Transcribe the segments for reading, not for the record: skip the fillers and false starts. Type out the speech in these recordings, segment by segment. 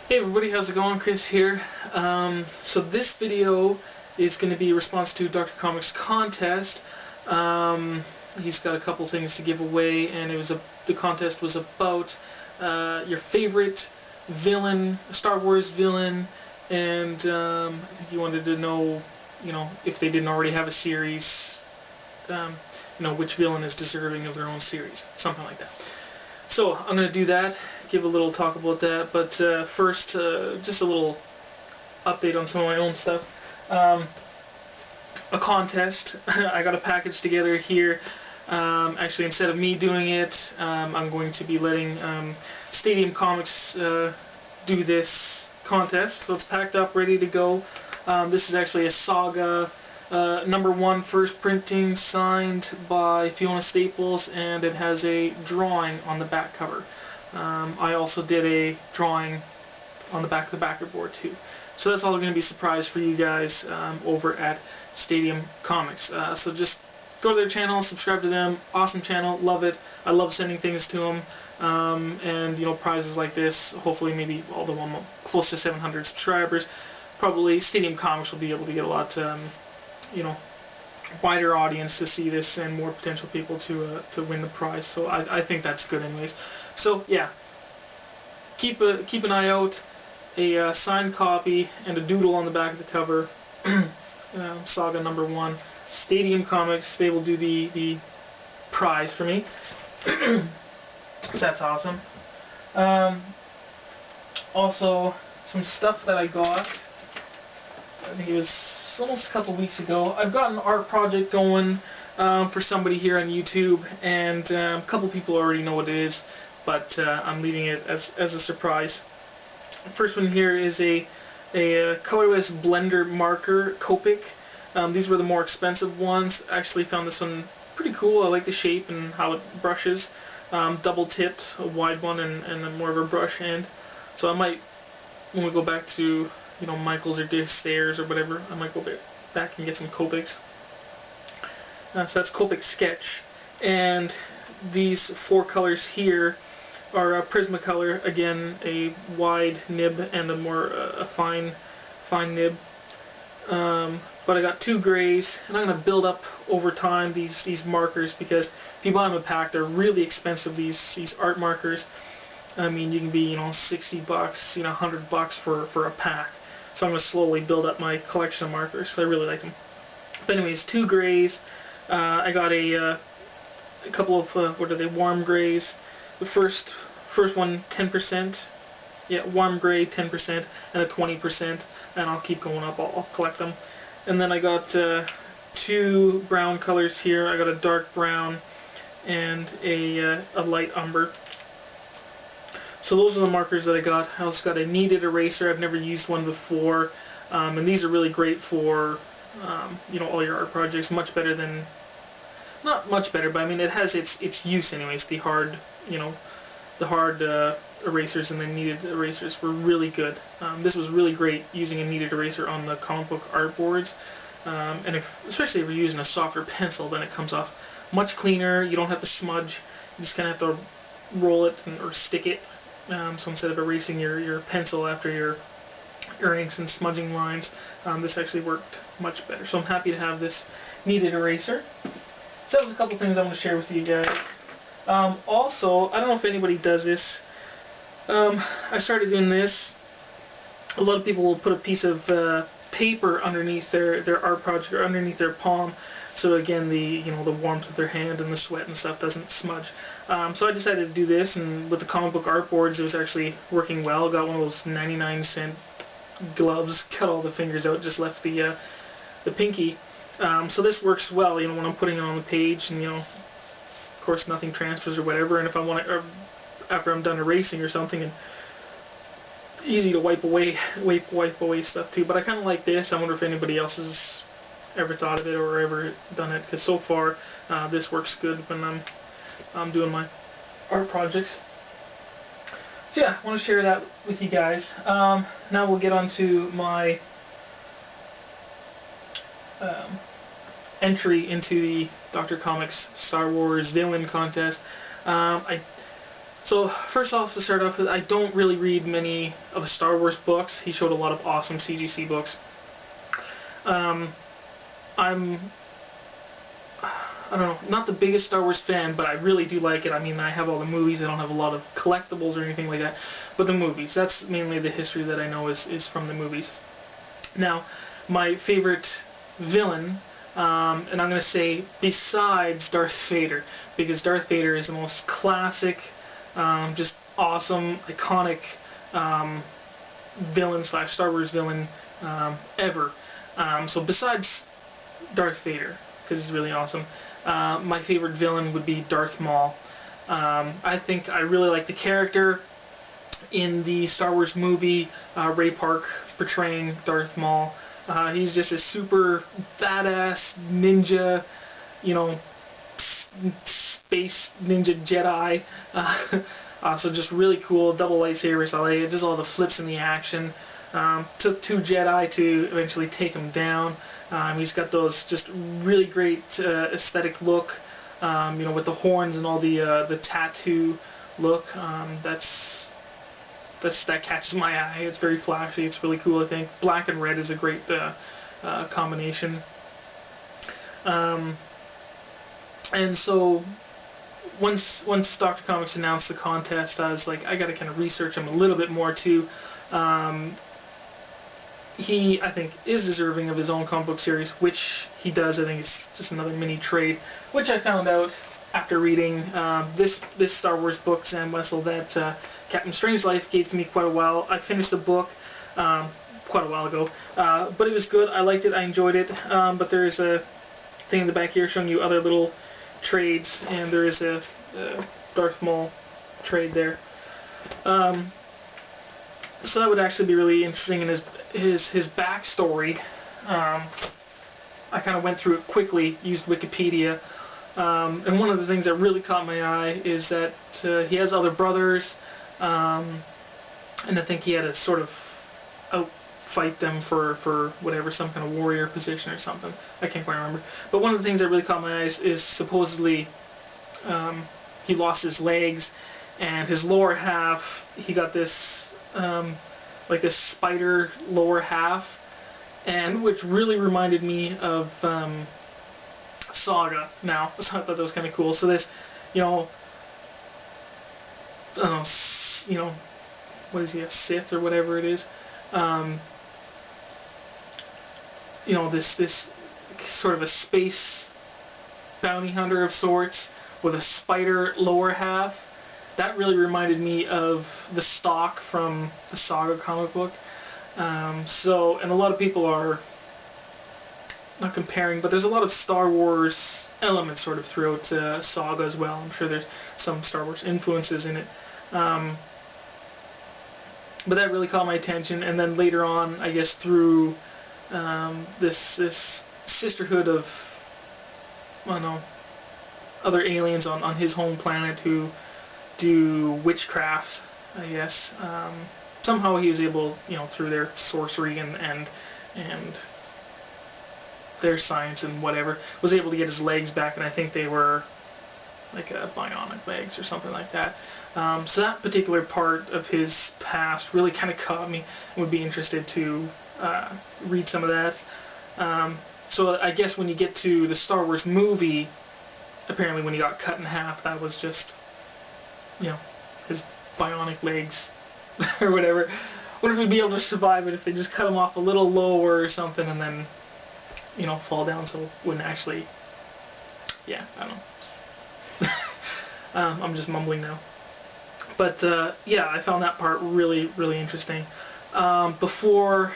Hey everybody, how's it going? Chris here. So this video is going to be a response to Dr. Comics contest. He's got a couple things to give away, and the contest was about your favorite villain, Star Wars villain, and I think he wanted to know, if they didn't already have a series, which villain is deserving of their own series, something like that. So I'm going to do that, give a little talk about that, but first, just a little update on some of my own stuff. A contest. I got a package together here. Actually, instead of me doing it, I'm going to be letting Stadium Comics do this contest. So it's packed up, ready to go. This is actually a Saga #1 first printing, signed by Fiona Staples, and it has a drawing on the back cover. I also did a drawing on the back of the backer board too. So that's all going to be a surprise for you guys over at Stadium Comics. So just go to their channel, subscribe to them. Awesome channel, love it. I love sending things to them. And prizes like this. Hopefully, maybe all the one close to 700 subscribers. Probably Stadium Comics will be able to get a lot. Wider audience to see this, and more potential people to win the prize. So I think that's good, anyways. So yeah, keep an eye out. A signed copy and a doodle on the back of the cover. Saga #1, Stadium Comics. They will do the prize for me. So that's awesome. Also, some stuff that I got. I think it was almost a couple weeks ago. I've got an art project going for somebody here on YouTube, and a couple people already know what it is, but I'm leaving it as a surprise. The first one here is a colorless blender marker Copic. These were the more expensive ones. I actually found this one pretty cool. I like the shape and how it brushes. Double tipped, a wide one, and then more of a brush hand. So I might, when we go back to Michael's or Dave Sayers or whatever, I might go back and get some Copics. So that's Copic Sketch, and these 4 colors here are Prismacolor, again a wide nib and a more fine nib. But I got 2 grays, and I'm going to build up over time these markers, because if you buy them a pack, they're really expensive. These art markers. I mean, you can be $60, $100 for a pack. So I'm going to slowly build up my collection of markers. So I really like them. But anyways, 2 grays. I got a couple of warm grays. The first one 10%. Yeah, warm gray 10% and a 20%. And I'll keep going up. I'll collect them. And then I got 2 brown colors here. I got a dark brown and a light umber. So those are the markers that I got. I also got a kneaded eraser. I've never used one before, and these are really great for all your art projects. Much better than, not much better, but I mean it has its use anyways. The hard erasers and the kneaded erasers were really good. This was really great using a kneaded eraser on the comic book art boards, and especially if you're using a softer pencil, then it comes off much cleaner. You don't have to smudge. You just kind of have to roll it or stick it. So instead of erasing your pencil after your inks and smudging lines, this actually worked much better. So I'm happy to have this kneaded eraser. So that was a couple things I want to share with you guys. Also, I don't know if anybody does this. I started doing this. A lot of people will put a piece of paper underneath their art project, or underneath their palm, so again the warmth of their hand and the sweat and stuff doesn't smudge. So I decided to do this, and with the comic book art boards it was actually working well. Got one of those 99-cent gloves, cut all the fingers out, just left the pinky. So this works well, when I'm putting it on the page, and of course nothing transfers or whatever. And if I want to, after I'm done erasing or something, and easy to wipe away stuff too. But I kind of like this. I wonder if anybody else has ever thought of it or ever done it, because so far this works good when I'm doing my art projects. So yeah, I want to share that with you guys. Now we'll get on to my entry into the Dr. Comics Star Wars Villain Contest. I So first off, to start off with, I don't really read many of the Star Wars books. He showed a lot of awesome CGC books. I'm, I don't know, not the biggest Star Wars fan, but I really do like it. I mean, I have all the movies. I don't have a lot of collectibles or anything like that, but the movies. That's mainly the history that I know is from the movies. Now, my favorite villain, and I'm going to say besides Darth Vader, because Darth Vader is the most classic, just awesome, iconic villain / Star Wars villain ever. So besides Darth Vader, because he's really awesome, my favorite villain would be Darth Maul. I think I really like the character. In the Star Wars movie, Ray Park portraying Darth Maul, he's just a super badass ninja, you know, space ninja Jedi. So just really cool, double lightsabers. I like it, just all the flips in the action. Took 2 Jedi to eventually take him down. He's got those just really great aesthetic look, you know, with the horns and all the tattoo look. That catches my eye. It's very flashy. It's really cool. I think black and red is a great combination. And so once Dr. Comics announced the contest, I was like, I got to kind of research him a little bit more too. He, I think, is deserving of his own comic book series, which he does. I think it's just another mini trade, which I found out after reading this Star Wars book, Sam Wessel, that Captain Strangelove gave to me quite a while. I finished the book quite a while ago, but it was good. I liked it. I enjoyed it. But there's a thing in the back here showing you other little trades, and there is a Darth Maul trade there. So that would actually be really interesting in his backstory. I kind of went through it quickly, used Wikipedia, and one of the things that really caught my eye is that he has other brothers, and I think he had to sort of outfight them for whatever, some kind of warrior position or something. I can't quite remember. But one of the things that really caught my eyes is supposedly he lost his legs, and his lower half, he got this like this spider lower half, and which really reminded me of Saga. Now, so I thought that was kind of cool. So this, you know, what is he, a Sith or whatever it is? You know, this sort of a space bounty hunter of sorts with a spider lower half. That really reminded me of the stock from the Saga comic book. So, and a lot of people are not comparing, but there's a lot of Star Wars elements sort of throughout Saga as well. I'm sure there's some Star Wars influences in it. But that really caught my attention, and then later on, I guess through this sisterhood of, I don't know, other aliens on his home planet who do witchcraft, I guess. Somehow he was able, you know, through their sorcery and their science and whatever, was able to get his legs back, and I think they were like bionic legs or something like that. So that particular part of his past really kind of caught me, and would be interested to read some of that. So I guess when you get to the Star Wars movie, apparently when he got cut in half, that was just, you know, his bionic legs or whatever. Wonder if he'd be able to survive it if they just cut him off a little lower or something, and then, you know, fall down so it wouldn't actually, yeah, I don't know. I'm just mumbling now. But yeah, I found that part really, really interesting. Before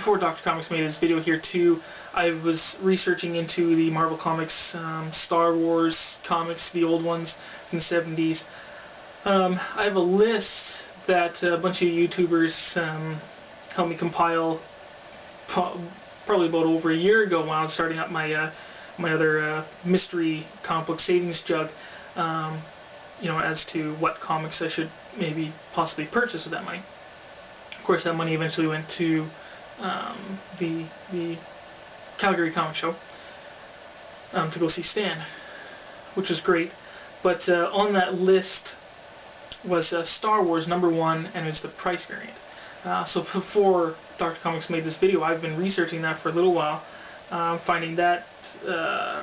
Dr. Comics made his video here too, I was researching into the Marvel Comics, Star Wars comics, the old ones from the 70s. I have a list that a bunch of YouTubers helped me compile probably about over a year ago when I was starting up my my other mystery comic book savings jug, you know, as to what comics I should maybe possibly purchase with that money. Of course, that money eventually went to the Calgary Comic Show to go see Stan, which was great. But on that list was Star Wars #1, and it was the price variant. So before Dr. Comics made this video, I've been researching that for a little while, finding that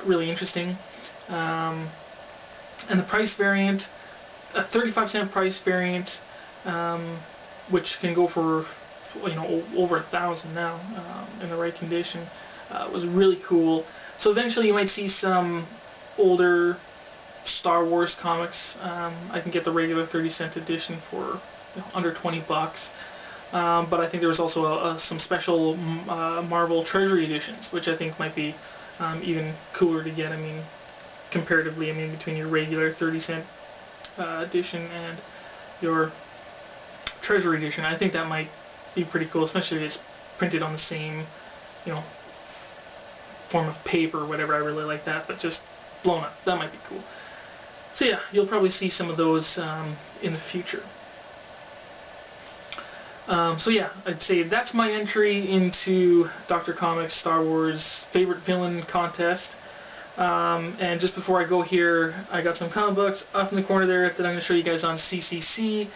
really interesting. And the price variant, a 35-cent price variant, which can go for, you know, over $1,000 now in the right condition, was really cool. So eventually you might see some older Star Wars comics. I can get the regular 30-cent edition for, you know, under $20. But I think there was also some special Marvel Treasury editions, which I think might be even cooler to get. I mean, comparatively, I mean, between your regular 30-cent edition and your Treasury edition, I think that might be pretty cool, especially if it's printed on the same, you know, form of paper or whatever. I really like that, but just blown up. That might be cool. So yeah, you'll probably see some of those in the future. So yeah, I'd say that's my entry into Dr. Comics Star Wars Favorite Villain Contest. And just before I go here, I got some comic books off in the corner there that I'm going to show you guys on CCC,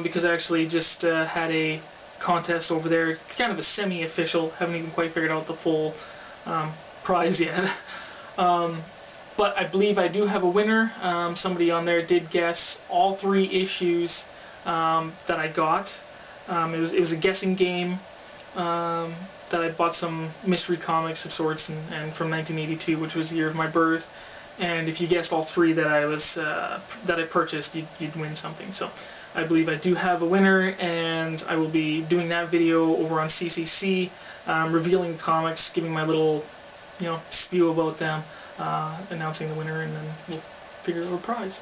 because I actually just had a contest over there, kind of a semi-official, haven't even quite figured out the full prize yet. But I believe I do have a winner. Somebody on there did guess all 3 issues that I got. It was a guessing game that I bought some mystery comics of sorts, and from 1982, which was the year of my birth. And if you guessed all 3 that I purchased, you'd win something. So I believe I do have a winner, and I will be doing that video over on CCC, revealing the comics, giving my little, you know, spew about them, announcing the winner, and then we'll figure out a prize.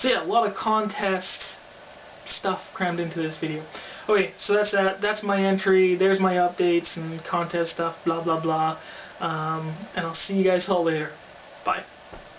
So yeah, a lot of contest stuff crammed into this video. Okay, so that's that. That's my entry. There's my updates and contest stuff, blah blah blah. And I'll see you guys all later. Bye.